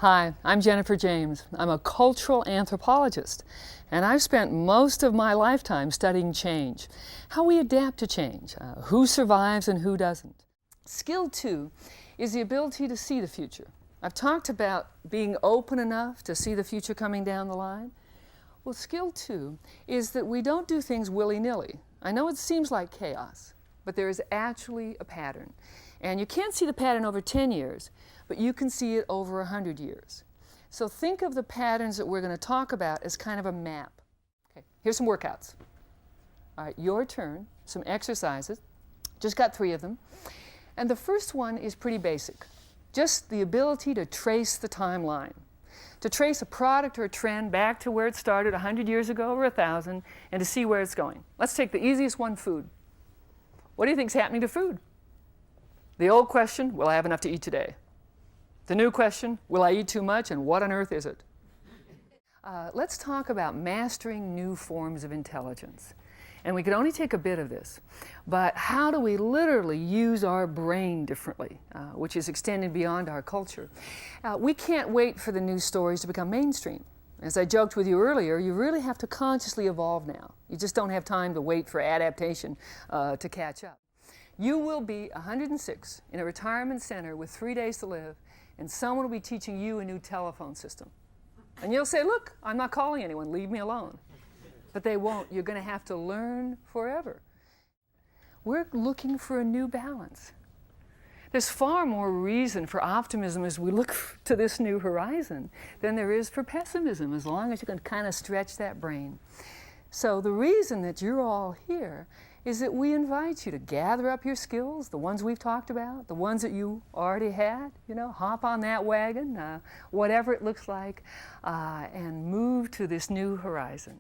Hi, I'm Jennifer James. I'm a cultural anthropologist, and I've spent most of my lifetime studying change, how we adapt to change, who survives and who doesn't. Skill 2 is the ability to see the future. I've talked about being open enough to see the future coming down the line. Well, skill 2 is that we don't do things willy-nilly. I know it seems like chaos, but there is actually a pattern. And you can't see the pattern over 10 years, but you can see it over 100 years. So think of the patterns that we're going to talk about as kind of a map. Okay, here's some workouts. All right, your turn, some exercises. Just got 3 of them. And the first one is pretty basic. Just the ability to trace the timeline. To trace a product or a trend back to where it started 100 years ago or 1,000 and to see where it's going. Let's take the easiest one, food. What do you think is happening to food? The old question, will I have enough to eat today? The new question, will I eat too much and what on earth is it? Let's talk about mastering new forms of intelligence. And we can only take a bit of this, but how do we literally use our brain differently, which is extended beyond our culture? We can't wait for the news stories to become mainstream. As I joked with you earlier, you really have to consciously evolve now. You just don't have time to wait for adaptation to catch up. You will be 106 in a retirement center with 3 days to live, and someone will be teaching you a new telephone system. And you'll say, look, I'm not calling anyone, leave me alone. But they won't. You're going to have to learn forever. We're looking for a new balance. There's far more reason for optimism as we look to this new horizon than there is for pessimism, as long as you can kind of stretch that brain. So the reason that you're all here is that we invite you to gather up your skills, the ones we've talked about, the ones that you already had, hop on that wagon, whatever it looks like, and move to this new horizon.